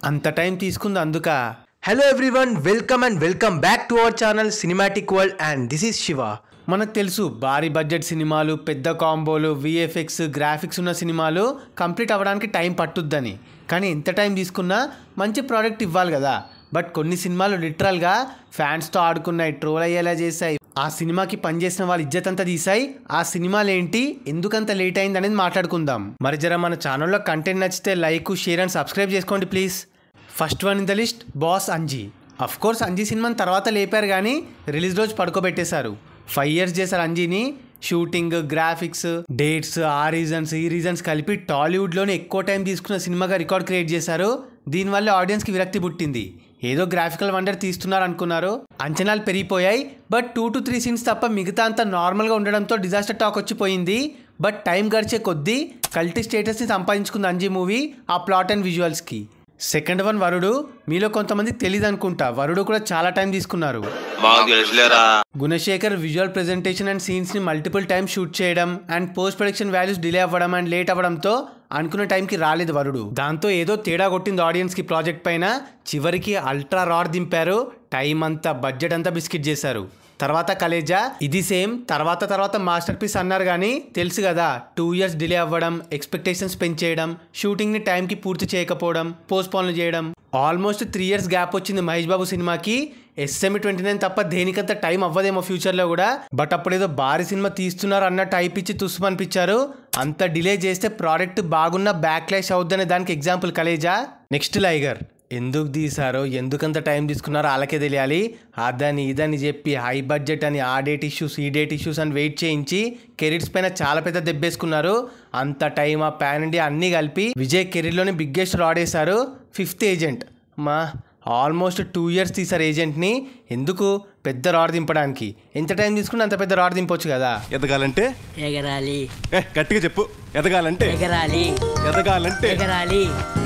అంత టైం తీసుకుంది అందుక. Hello everyone, welcome back to our channel cinematic world and this is Shiva. మనకు తెలుసు భారీ బడ్జెట్ సినిమాలు, పెద్ద కాంబోలు, విఎఫ్ఎక్స్, గ్రాఫిక్స్ ఉన్న సినిమాలు కంప్లీట్ అవ్వడానికి టైం పట్టుద్దని. కానీ ఎంత టైం తీసుకున్నా మంచి ప్రోడక్ట్ ఇవ్వాలి కదా. బట్ కొన్ని సినిమాలు లిటరల్గా ఫ్యాన్స్తో ఆడుకున్నాయి, ట్రోల్ అయ్యేలా చేశాయి, ఆ సినిమాకి పనిచేసిన వాళ్ళు ఇజ్జత్ అంతా తీసాయి. ఆ సినిమాలు ఏంటి, ఎందుకంత లేట్ అయింది అనేది మాట్లాడుకుందాం. మరి జర మన ఛానల్లో కంటెంట్ నచ్చితే లైక్, షేర్ అండ్ సబ్స్క్రైబ్ చేసుకోండి please. First one in the list, boss Anji. Of course Anji సినిమాని తర్వాత లేపారు కానీ రిలీజ్ రోజు పడుకోబెట్టేశారు. 5 years చేశారు అంజీని. షూటింగ్, గ్రాఫిక్స్, డేట్స్, ఆ రీజన్స్ ఈ రీజన్స్ కలిపి టాలీవుడ్లోనే ఎక్కువ టైం తీసుకున్న సినిమాగా రికార్డ్ క్రియేట్ చేశారు. దీనివల్ల ఆడియన్స్కి విరక్తి పుట్టింది. ఏదో గ్రాఫికల్ వండర్ తీస్తున్నారు అనుకున్నారు, అంచనాలు పెరిగిపోయాయి. బట్ 2 to 3 scenes తప్ప మిగతా అంతా నార్మల్గా ఉండడంతో డిజాస్టర్ టాక్ వచ్చిపోయింది. బట్ టైం గడిచే కొద్దీ కల్టీ స్టేటస్ని సంపాదించుకుంది అంజీ మూవీ ఆ ప్లాట్ అండ్ విజువల్స్కి. సెకండ్ వన్ వరుడు. మీలో కొంతమందికి తెలియదు అనుకుంటా, వరుడు కూడా చాలా టైం తీసుకున్నారు. గుణశేఖర్ విజువల్ ప్రెజెంటేషన్ అండ్ సీన్స్ని మల్టిపుల్ టైమ్స్ షూట్ చేయడం and post production values delay అవ్వడం అండ్ లేట్ అవ్వడంతో అనుకున్న టైంకి రాలేదు వరుడు. దాంతో ఏదో తేడా కొట్టింది ఆడియన్స్కి ప్రాజెక్ట్ పైన. చివరికి అల్ట్రా రాడ్ దింపారు, టైం అంతా బడ్జెట్ అంతా బిస్కెట్ చేశారు. తర్వాత కలేజా. ఇది సేమ్ తర్వాత మాస్టర్ పీస్ అన్నారు కానీ తెలుసు కదా, 2 years డిలే అవ్వడం, ఎక్స్పెక్టేషన్స్ పెంచేయడం, షూటింగ్ని టైంకి పూర్తి చేయకపోవడం, పోస్ట్పోన్లు చేయడం. ఆల్మోస్ట్ 3 years గ్యాప్ వచ్చింది మహేష్ బాబు సినిమాకి. SM29 తప్ప దేనికంత టైం అవ్వదేమో ఫ్యూచర్లో కూడా. బట్ అప్పుడేదో భారీ సినిమా తీస్తున్నారు అన్నట్టు అయిపిచ్చి తుస్సు అనిపించారు. అంత డిలే చేస్తే ప్రోడక్ట్ బాగున్న బ్యాక్లాష్ అవుద్దనే దానికి ఎగ్జాంపుల్ కలేజా. నెక్స్ట్ లైగర్. ఎందుకు తీసారో, ఎందుకంత టైం తీసుకున్నారో వాళ్ళకే తెలియాలి. అదని ఇదని చెప్పి హై బడ్జెట్ అని ఆ డేట్ ఇష్యూస్ ఈ డేట్ ఇష్యూస్ అని వెయిట్ చేయించి కెరీర్స్ పైన చాలా పెద్ద దెబ్బేసుకున్నారు. అంత టైం ఆ పాన్ ఇండియా అన్నీ కలిపి విజయ్ కెరీర్లోని బిగ్గెస్ట్ రాడ్ వేశారు. 5th agent. ఆల్మోస్ట్ 2 years తీసారు ఏజెంట్ని. ఎందుకు? పెద్ద రాడ్ దింపడానికి. ఎంత టైం తీసుకుని అంత పెద్ద రాడ్ దింపొచ్చు కదా. ఎదగాలంటే ఎగరాలి. గట్టిగా చెప్పు. ఎదగాలంటే ఎగరాలి. ఎదగాలంటే ఎగరాలి.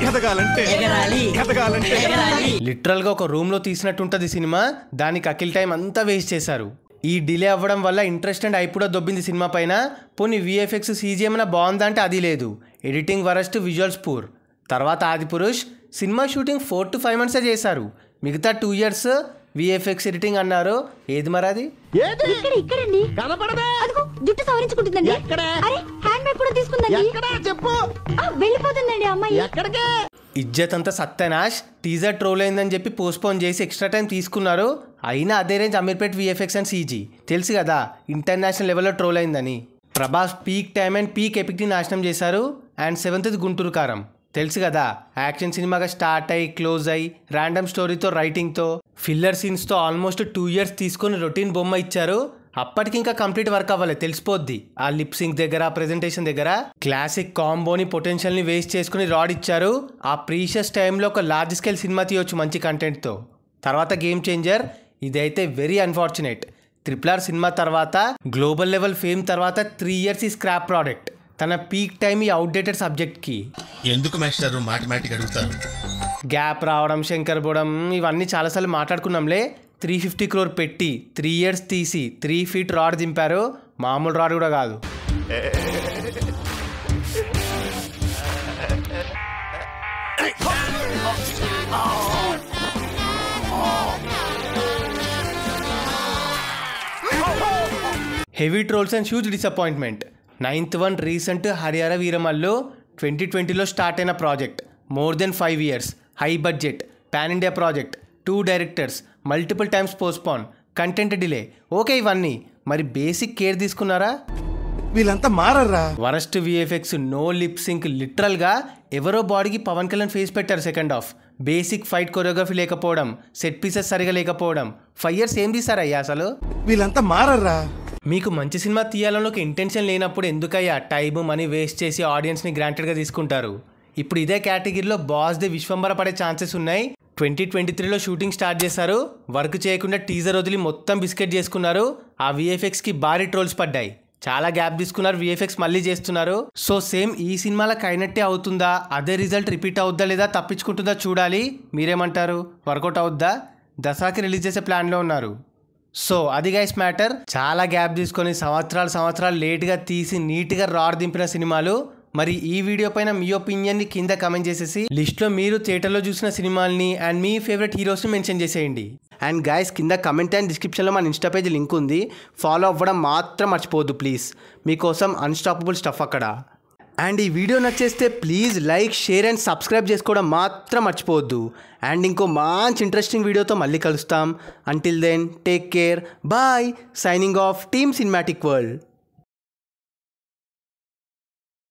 ఎదగాలంటే ఎగరాలి. ఎదగాలంటే ఎగరాలి. లిటరల్గా ఒక రూమ్లో తీసినట్టుంటుంది సినిమా. దానికి అఖిల్ టైం అంతా వేస్ట్ చేశారు. ఈ డిలే అవ్వడం వల్ల ఇంట్రెస్ట్ అండ్ హైప్ కూడా దొబ్బింది సినిమా పైన. పోనీ విఎఫ్ఎక్స్ సీజీ ఏమైనా బాగుందా అంటే అది లేదు. Editing worst, visuals poor. తర్వాత Adipurush. Cinema shooting 4 to 5 months చేశారు. మిగతా 2 years విఎఫ్ఎక్స్ ఎడిటింగ్ అన్నారు. ఏది మరి అది? ఇక్కడండి కనపడదా? అదిగో జుట్టు సవరించుకుంటుందండి. అరే హ్యాండ్ బ్యాగ్ కూడా తీసుకుందండి. వెళ్ళిపోతుందండి అమ్మాయి. ఇజ్జత్ అంతా సత్యనాష్. టీజర్ ట్రోల్ అయిందని చెప్పి పోస్ట్పోన్ చేసి ఎక్స్ట్రా టైం తీసుకున్నారు. అయినా అదే range Ameerpet VFX and CG. తెలుసు కదా ఇంటర్నేషనల్ లెవెల్లో ట్రోల్ అయిందని. Prabhas peak time and peak ఎపిక్ని నాశనం చేశారు. అండ్ 7th గుంటూరు కారం. తెలుసు కదా, యాక్షన్ సినిమాగా స్టార్ట్ అయ్యి క్లోజ్ అయ్యి ర్యాండమ్ స్టోరీతో, రైటింగ్తో, ఫిల్లర్ సీన్స్తో ఆల్మోస్ట్ 2 years తీసుకొని రొటీన్ బొమ్మ ఇచ్చారు. అప్పటికి ఇంకా కంప్లీట్ వర్క్ అవ్వాలి, తెలిసిపోద్ది. ఆ లిప్ సింక్ దగ్గర, ప్రెజెంటేషన్ దగ్గర క్లాసిక్ కాంబోని, పొటెన్షియల్ని వేస్ట్ చేసుకుని రాడ్ ఇచ్చారు. ఆ ప్రీషియస్ టైంలో ఒక లార్జ్ స్కేల్ సినిమా తీయొచ్చు మంచి కంటెంట్తో. తర్వాత గేమ్ చేంజర్. ఇదైతే వెరీ అన్ఫార్చునేట్. RRR సినిమా తర్వాత, గ్లోబల్ లెవెల్ ఫేమ్ తర్వాత 3 years ఈ స్క్రాప్ ప్రోడక్ట్. తన పీక్ టైం ఈ అవుట్డేటెడ్ సబ్జెక్ట్కి. ఎందుకు మాస్టర్ మాటిమాటికి అడుగుతారు? గ్యాప్ రావడం, శంకర్ పోవడం, ఇవన్నీ చాలాసార్లు మాట్లాడుకున్నాంలే. 350 crore పెట్టి 3 years తీసి 3 feet రాడ్ దింపారు. మామూలు రాడ్ కూడా కాదు. Heavy trolls and huge disappointment. 9th one recent Harihara Veeramallu 2020లో స్టార్ట్ అయిన project. More than 5 years, high budget, pan India project, 2 directors, multiple times postpone, content delay. Okay ఇవన్నీ, మరి బేసిక్ కేర్ తీసుకున్నారా? వీళ్ళంతా మారరా? Worst VFX, no lip sync. లిటరల్గా ఎవరో బాడీకి పవన్ కళ్యాణ్ ఫేస్ పెట్టారు second half. Basic fight choreography లేకపోవడం, సెట్ పీసెస్ సరిగా లేకపోవడం. 5 years ఏం తీసారయ్యా అసలు? వీళ్ళంతా మారరా? మీకు మంచి సినిమా తీయాలని ఒక ఇంటెన్షన్ లేనప్పుడు ఎందుకయ్యా టైం, మనీ వేస్ట్ చేసి ఆడియన్స్ని గ్రాంటెడ్గా తీసుకుంటారు? ఇప్పుడు ఇదే కేటగిరీలో బాస్ ది విశ్వంబర పడే ఛాన్సెస్ ఉన్నాయి. 2023లో షూటింగ్ స్టార్ట్ చేశారు. వర్క్ చేయకుండా టీజర్ వదిలి మొత్తం బిస్కెట్ చేసుకున్నారు. ఆ విఎఫ్ఎక్స్కి భారీ ట్రోల్స్ పడ్డాయి. చాలా గ్యాప్ తీసుకున్నారు, విఎఫ్ఎక్స్ మళ్ళీ చేస్తున్నారు. సో సేమ్ ఈ సినిమాలకు అయినట్టే అవుతుందా? అదే రిజల్ట్ రిపీట్ అవుద్దా లేదా తప్పించుకుంటుందా చూడాలి. మీరేమంటారు? వర్కౌట్ అవుద్దా? దసరాకి రిలీజ్ చేసే ప్లాన్లో ఉన్నారు. సో అది గైస్ మ్యాటర్. చాలా గ్యాప్ తీసుకొని సంవత్సరాలు లేట్గా తీసి నీట్గా రాడ్ దింపిన సినిమాలు మరి ఈ వీడియో పైన మీ ఒపీనియన్ని కింద కమెంట్ చేసేసి లిస్ట్లో మీరు థియేటర్లో చూసిన సినిమాల్ని అండ్ మీ ఫేవరెట్ హీరోస్ని మెన్షన్ చేసేయండి. అండ్ గైస్ కింద కమెంట్ అండ్ డిస్క్రిప్షన్లో మన ఇన్స్టా పేజ్ లింక్ ఉంది, ఫాలో అవ్వడం మాత్రం మర్చిపోవద్దు ప్లీజ్, మీకోసం అన్స్టాపబుల్ స్టఫ్ అక్కడ. అండ్ ఈ వీడియో నచ్చేస్తే please like, share and subscribe చేసుకోవడం మాత్రం మర్చిపోవద్దు. అండ్ ఇంకో మంచి ఇంట్రెస్టింగ్ వీడియోతో మళ్ళీ కలుస్తాం. Until then take care, bye, signing off team Cinematic world.